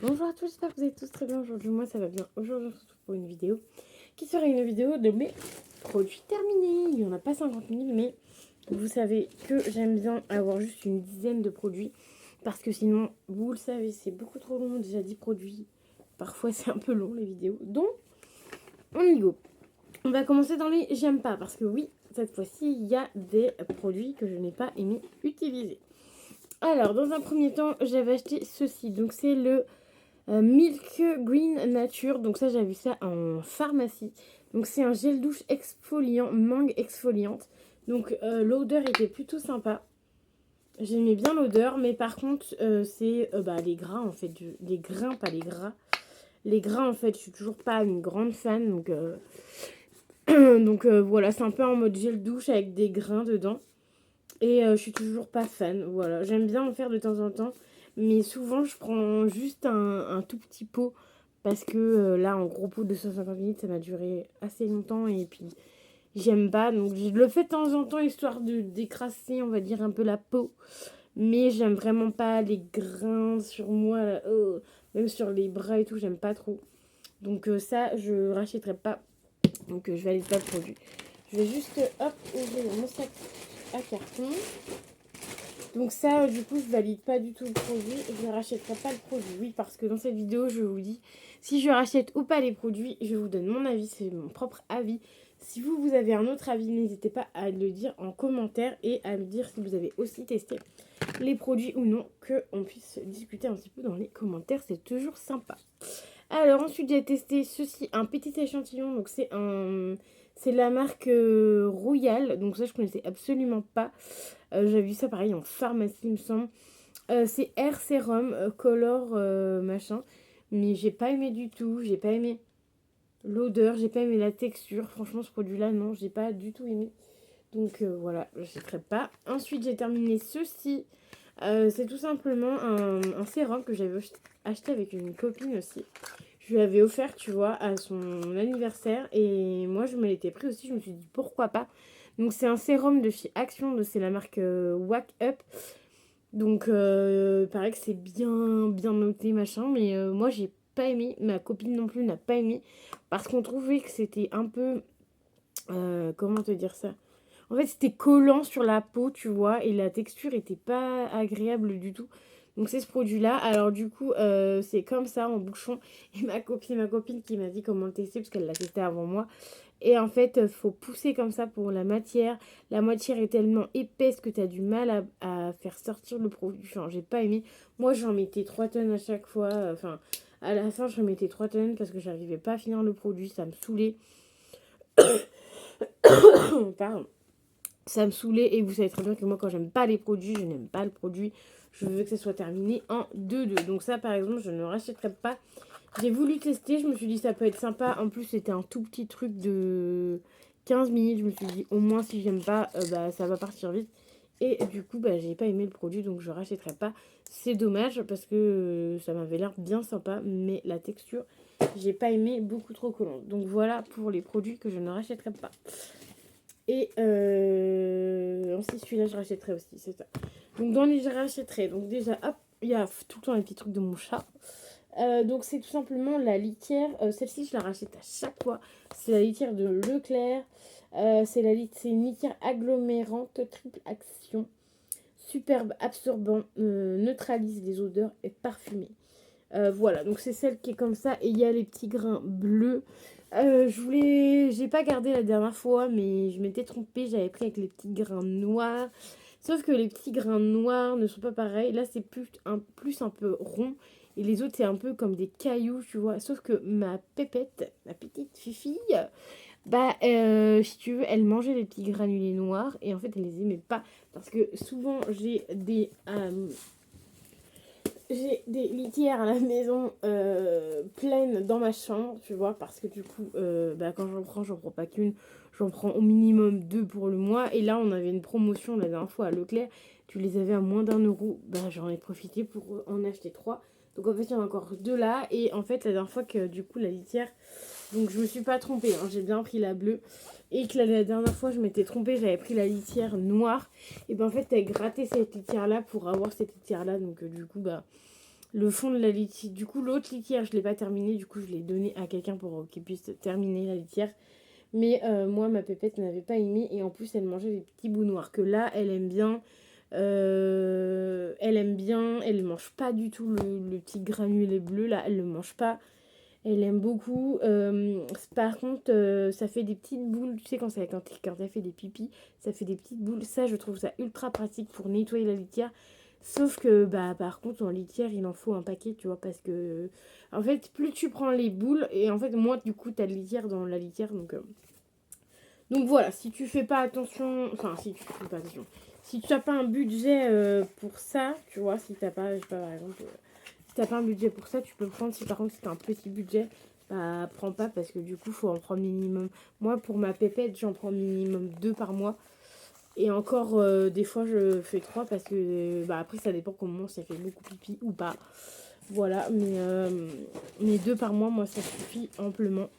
Bonjour à tous, j'espère que vous allez tous très bien aujourd'hui. Moi ça va bien. Aujourd'hui on se retrouve pour une vidéo qui sera une vidéo de mes produits terminés. Il n'y en a pas 50 000, mais vous savez que j'aime bien avoir juste une dizaine de produits parce que sinon, vous le savez, c'est beaucoup trop long. Déjà 10 produits, parfois c'est un peu long les vidéos. Donc on y go. On va commencer dans les j'aime pas parce que oui, cette fois-ci il y a des produits que je n'ai pas aimé utiliser. Alors dans un premier temps, j'avais acheté ceci. Donc c'est le Milk Green Nature, donc ça j'avais vu ça en pharmacie. Donc c'est un gel douche exfoliant, mangue exfoliante. Donc l'odeur était plutôt sympa. J'aimais bien l'odeur, mais par contre c'est les gras en fait, les grains, pas les gras. Les gras en fait, je suis toujours pas une grande fan, donc voilà, c'est un peu en mode gel douche avec des grains dedans. Et je suis toujours pas fan, voilà. J'aime bien en faire de temps en temps, mais souvent je prends juste un tout petit pot parce que là, en gros pot de 150 minutes, ça m'a duré assez longtemps et puis j'aime pas. Donc je le fais de temps en temps histoire de décrasser, on va dire, un peu la peau. Mais j'aime vraiment pas les grains sur moi, là, même sur les bras et tout, j'aime pas trop. Donc ça, je rachèterai pas. Donc je valide pas le produit. Je vais juste, hop, ouvrir mon sac à carton. Donc ça, du coup, je valide pas du tout le produit. Je ne rachèterai pas le produit. Oui, parce que dans cette vidéo, je vous dis si je rachète ou pas les produits. Je vous donne mon avis, c'est mon propre avis. Si vous avez un autre avis, n'hésitez pas à le dire en commentaire et à me dire si vous avez aussi testé les produits ou non, qu'on puisse discuter un petit peu dans les commentaires. C'est toujours sympa. Alors ensuite, j'ai testé ceci, un petit échantillon. Donc c'est la marque Royal. Donc ça, je connaissais absolument pas. J'avais vu ça pareil en pharmacie, il me semble. C'est Air Serum Color machin. Mais j'ai pas aimé du tout. J'ai pas aimé l'odeur. J'ai pas aimé la texture. Franchement, ce produit-là, non, j'ai pas du tout aimé. Donc voilà, je n'achèterai pas. Ensuite, j'ai terminé ceci. C'est tout simplement un sérum que j'avais acheté avec une copine aussi. Je lui avais offert, tu vois, à son anniversaire. Et moi, je me l'étais pris aussi. Je me suis dit, pourquoi pas. Donc, c'est un sérum de chez Action. C'est la marque Wake Up. Donc, pareil que c'est bien, bien noté, machin. Mais moi, j'ai pas aimé. Ma copine non plus n'a pas aimé. Parce qu'on trouvait que c'était un peu... comment te dire ça? En fait, c'était collant sur la peau, tu vois. Et la texture était pas agréable du tout. Donc c'est ce produit-là. Alors du coup, c'est comme ça en bouchon. Et ma copine qui m'a dit comment le tester parce qu'elle l'a testé avant moi. Et en fait, faut pousser comme ça pour la matière. La matière est tellement épaisse que tu as du mal à faire sortir le produit. Enfin, j'ai pas aimé. Moi, j'en mettais 3 tonnes à chaque fois. Enfin, à la fin, j'en mettais 3 tonnes parce que j'arrivais pas à finir le produit. Ça me saoulait. Pardon. Ça me saoulait et vous savez très bien que moi quand j'aime pas les produits, je n'aime pas le produit. Je veux que ça soit terminé en 2-2. Donc ça par exemple, je ne rachèterai pas. J'ai voulu tester, je me suis dit ça peut être sympa. En plus c'était un tout petit truc de 15 minutes. Je me suis dit au moins si j'aime pas, ça va partir vite. Et du coup j'ai pas aimé le produit donc je rachèterai pas. C'est dommage parce que ça m'avait l'air bien sympa. Mais la texture, j'ai pas aimé, beaucoup trop collante. Donc voilà pour les produits que je ne rachèterai pas. Et ensuite celui-là je rachèterai aussi, c'est ça. Donc dans les je rachèterai, donc déjà hop, il y a tout le temps les petits trucs de mon chat. Donc c'est tout simplement la litière, celle-ci je la rachète à chaque fois. C'est la litière de Leclerc. C'est une litière agglomérante triple action. Superbe, absorbant, neutralise les odeurs et parfumé. Voilà, donc c'est celle qui est comme ça. Et il y a les petits grains bleus. J'ai pas gardé la dernière fois, mais je m'étais trompée. J'avais pris avec les petits grains noirs. Sauf que les petits grains noirs ne sont pas pareils. Là, c'est plus un peu rond. Et les autres, c'est un peu comme des cailloux, tu vois. Sauf que ma pépette, ma petite fifille, si tu veux, elle mangeait les petits granulés noirs. Et en fait, elle les aimait pas. Parce que souvent, j'ai des litières à la maison pleines dans ma chambre, tu vois, parce que du coup, quand j'en prends pas qu'une, j'en prends au minimum 2 pour le mois. Et là, on avait une promotion la dernière fois à Leclerc, tu les avais à moins d'1 euro. J'en ai profité pour en acheter 3. Donc en fait, il y en a encore 2 là. Et en fait, la dernière fois que du coup, la litière, donc je me suis pas trompée, hein, j'ai bien pris la bleue. Et que la dernière fois, je m'étais trompée, j'avais pris la litière noire. Et en fait, elle gratté cette litière là pour avoir cette litière là. Donc du coup, le fond de la litière. Du coup, l'autre litière, je l'ai pas terminée. Du coup, je l'ai donnée à quelqu'un pour qu'il puisse terminer la litière. Mais moi, ma pépette n'avait pas aimé. Et en plus, elle mangeait les petits bouts noirs. Que là, elle aime bien. Elle aime bien. Elle ne mange pas du tout le petit granulé bleu. Là, elle ne le mange pas. Elle aime beaucoup. Par contre, ça fait des petites boules. Tu sais, quand elle fait des pipis, ça fait des petites boules. Ça, je trouve ça ultra pratique pour nettoyer la litière. Sauf que, bah, par contre, en litière, il en faut un paquet, tu vois, parce que, en fait, plus tu prends les boules, et en fait, moins, du coup, t'as de litière dans la litière, donc voilà, si tu fais pas attention, enfin, si tu fais pas attention, si tu n'as pas un budget pour ça, tu vois, si t'as pas, je sais pas, par exemple, si t'as pas un budget pour ça, tu peux prendre. Si par contre, si t'as un petit budget, bah, prends pas, parce que du coup, faut en prendre minimum. Moi, pour ma pépette, j'en prends minimum 2 par mois. Et encore, des fois, je fais 3 parce que, bah, après, ça dépend comment, si elle fait beaucoup pipi ou pas. Voilà, mais 2 par mois, moi, ça suffit amplement.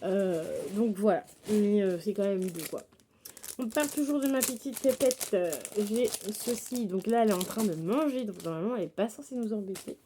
Donc voilà, mais c'est quand même 2 quoi. On parle toujours de ma petite pépette. J'ai ceci, donc là, elle est en train de manger, donc normalement, elle est pas censée nous embêter.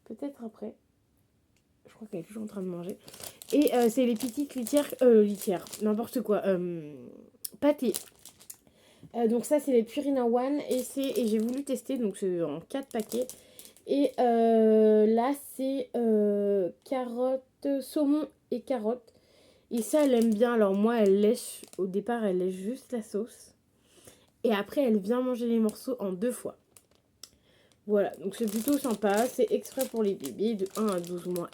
Peut-être après. Je crois qu'elle est toujours en train de manger. Et c'est les petites litières, n'importe quoi. Pâté. Donc ça, c'est les Purina One. Et j'ai voulu tester, donc c'est en 4 paquets. Et là, c'est carottes, saumon et carottes. Et ça, elle aime bien. Alors moi, elle lèche, au départ, elle lèche juste la sauce. Et après, elle vient manger les morceaux en 2 fois. Voilà, donc c'est plutôt sympa. C'est exprès pour les bébés de 1 à 12 mois.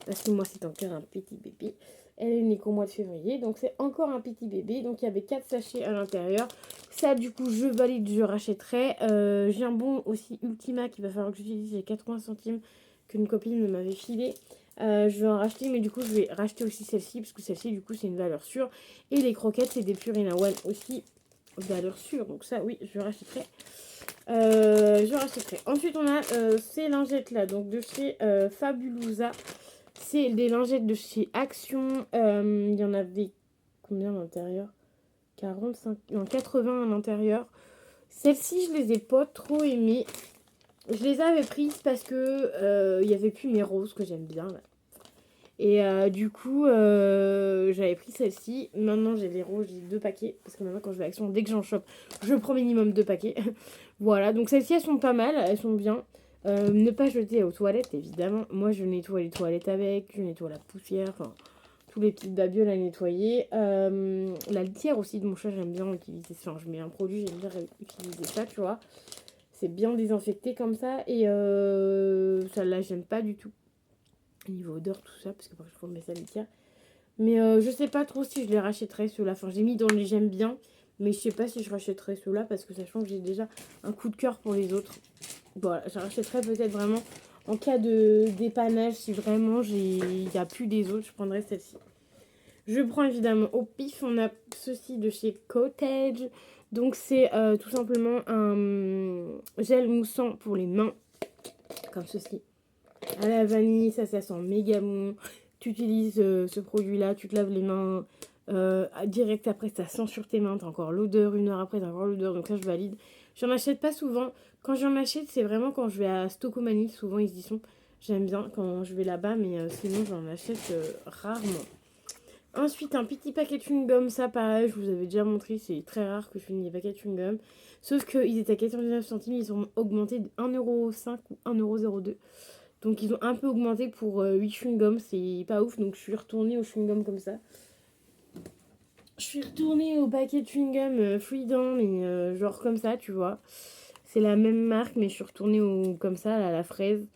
Parce que moi, c'est encore un petit bébé. Elle est née qu'au mois de février. Donc c'est encore un petit bébé. Donc il y avait 4 sachets à l'intérieur. Ça, du coup, je valide, je rachèterai. J'ai un bon aussi Ultima qu'il va falloir que j'utilise. J'ai 80 centimes qu'une copine m'avait filé. Je vais en racheter, mais du coup, je vais racheter aussi celle-ci. Parce que celle-ci, du coup, c'est une valeur sûre. Et les croquettes, c'est des Purina One aussi. Valeur sûre. Donc ça, oui, je rachèterai. Ensuite, on a ces lingettes là, donc de chez Fabulosa. C'est des lingettes de chez Action. Il y en avait combien à l'intérieur? 45, non, 80 à l'intérieur. Celles-ci, je les ai pas trop aimées. Je les avais prises parce que il y avait plus mes roses que j'aime bien là. Et du coup, j'avais pris celle-ci. Maintenant, j'ai les roses, j'ai 2 paquets. Parce que maintenant, quand je vais à Action, dès que j'en chope, je prends minimum 2 paquets. Voilà, donc celles-ci, elles sont pas mal, elles sont bien. Ne pas jeter aux toilettes, évidemment. Moi, je nettoie les toilettes avec, je nettoie la poussière, enfin, tous les petites babioles à nettoyer. La litière aussi de mon chat, j'aime bien utiliser ça. Enfin, je mets un produit, j'aime bien utiliser ça, tu vois. C'est bien désinfecté comme ça. Et ça, là, j'aime pas du tout. Niveau odeur, tout ça, parce que je faut mettre ça litière. Mais je sais pas trop si je les rachèterai ceux-là. Enfin, j'ai mis dans les j'aime bien. Mais je sais pas si je rachèterai ceux-là parce que sachant que j'ai déjà un coup de cœur pour les autres. Voilà, je rachèterai peut-être vraiment en cas de dépannage. Si vraiment il n'y a plus des autres, je prendrai celle-ci. Je prends évidemment au pif. On a ceci de chez Cottage. Donc c'est tout simplement un gel moussant pour les mains. Comme ceci. À la vanille, ça sent méga bon. Tu utilises ce produit-là, tu te laves les mains direct après, ça sent sur tes mains, t'as encore l'odeur, 1 heure après, t'as encore l'odeur, donc ça je valide. J'en achète pas souvent. Quand j'en achète, c'est vraiment quand je vais à Stocomanie, souvent ils y sont. J'aime bien quand je vais là-bas, mais sinon j'en achète rarement. Ensuite, un petit paquet de chewing-gum, ça pareil, je vous avais déjà montré, c'est très rare que je finisse des paquets de chewing-gum. Sauf qu'ils étaient à 99 centimes, ils ont augmenté de 1,5€ ou 1,02€. Donc ils ont un peu augmenté pour 8 chewing-gums, c'est pas ouf. Donc je suis retournée au chewing-gum comme ça. Je suis retournée au paquet de chewing-gum Freedom, mais genre comme ça, tu vois. C'est la même marque, mais je suis retournée comme ça, à la fraise.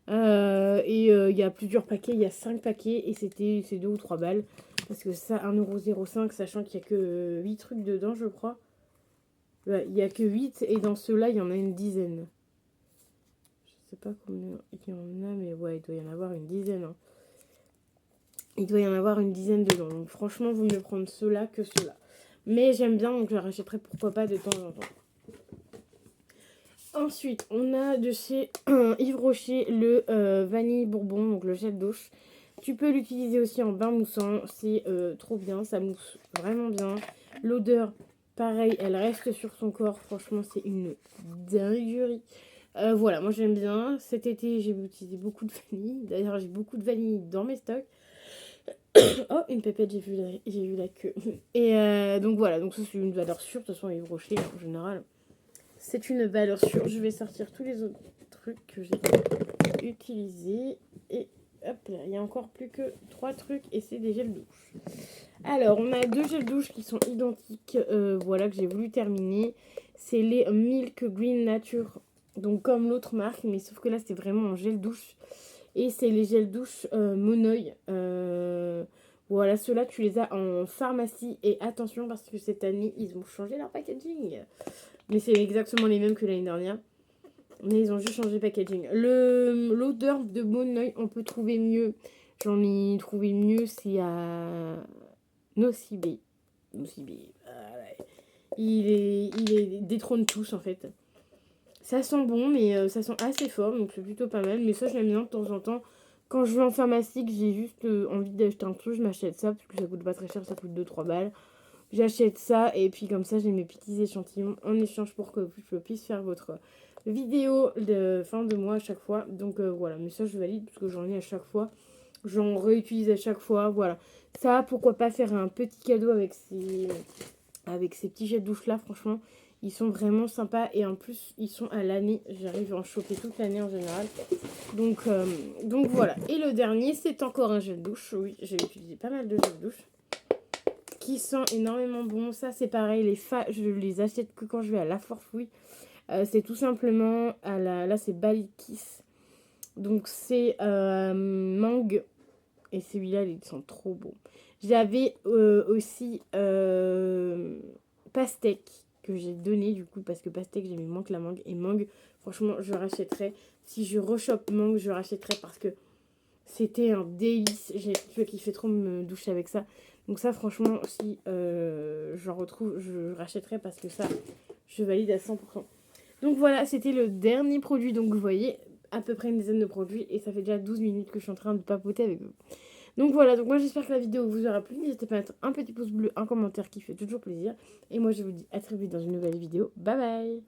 Et il y a plusieurs paquets, il y a 5 paquets, et c'est 2 ou 3 balles. Parce que ça, 1,05€, sachant qu'il n'y a que 8 trucs dedans, je crois. Ouais, il n'y a que 8, et dans ceux-là, il y en a une dizaine. Je sais pas combien il y en a, mais ouais, il doit y en avoir une dizaine. Hein. Il doit y en avoir une dizaine dedans. Donc franchement, vaut mieux prendre ceux-là que ceux-là. Mais j'aime bien, donc je la rachèterai pourquoi pas de temps en temps. Ensuite, on a de chez Yves Rocher le vanille bourbon, donc le gel douche. Tu peux l'utiliser aussi en bain moussant. C'est trop bien, ça mousse vraiment bien. L'odeur, pareil, elle reste sur son corps. Franchement, c'est une dinguerie. Voilà, moi j'aime bien. Cet été, j'ai utilisé beaucoup de vanille. D'ailleurs, j'ai beaucoup de vanille dans mes stocks. Oh, une pépette, j'ai vu la queue. Et donc voilà, donc ça c'est une valeur sûre. De toute façon, les brochets, en général, c'est une valeur sûre. Je vais sortir tous les autres trucs que j'ai utilisés. Et hop là, il y a encore plus que 3 trucs et c'est des gels douche. Alors, on a 2 gels douche qui sont identiques, voilà, que j'ai voulu terminer. C'est les Milk Green Nature, donc comme l'autre marque, mais sauf que là, c'est vraiment un gel douche. Et c'est les gels douche Monoï. Voilà, ceux-là, tu les as en pharmacie. Et attention, parce que cette année, ils ont changé leur packaging. Mais c'est exactement les mêmes que l'année dernière. Mais ils ont juste changé le packaging. L'odeur de Monoï, on peut trouver mieux. J'en ai trouvé mieux, c'est à Nocibé. Nocibé. Ouais. Il détrône tous en fait. Ça sent bon, mais ça sent assez fort, donc c'est plutôt pas mal. Mais ça, je l'aime bien de temps en temps. Quand je vais en pharmacie, que j'ai juste envie d'acheter un truc, je m'achète ça, parce que ça coûte pas très cher, ça coûte 2-3 balles. J'achète ça, et puis comme ça, j'ai mes petits échantillons en échange pour que je puisse faire votre vidéo de fin de mois à chaque fois. Donc voilà, mais ça, je valide, parce que j'en ai à chaque fois. J'en réutilise à chaque fois, voilà. Ça, pourquoi pas faire un petit cadeau avec ces petits jets de douche là, franchement. Ils sont vraiment sympas et en plus, ils sont à l'année. J'arrive à en choper toute l'année en général. Donc voilà. Et le dernier, c'est encore un gel douche. Oui, j'ai utilisé pas mal de gel douche qui sont énormément bons. Ça, c'est pareil. Je les achète que quand je vais à La Forfouille. C'est tout simplement là, c'est Bali Kiss. Donc c'est mangue. Et celui-là, ils sont trop beaux. J'avais aussi pastèque que j'ai donné du coup parce que pastèque j'aimais moins que la mangue. Et mangue, franchement, je rachèterais. Si je rechoppe mangue, je rachèterais parce que c'était un délice. J'ai kiffé trop me doucher avec ça. Donc ça, franchement, si j'en retrouve, je rachèterais parce que ça, je valide à 100%. Donc voilà, c'était le dernier produit. Donc vous voyez, à peu près une dizaine de produits. Et ça fait déjà 12 minutes que je suis en train de papoter avec vous. Donc voilà, donc moi j'espère que la vidéo vous aura plu. N'hésitez pas à mettre un petit pouce bleu, un commentaire qui fait toujours plaisir. Et moi je vous dis à très vite dans une nouvelle vidéo. Bye bye!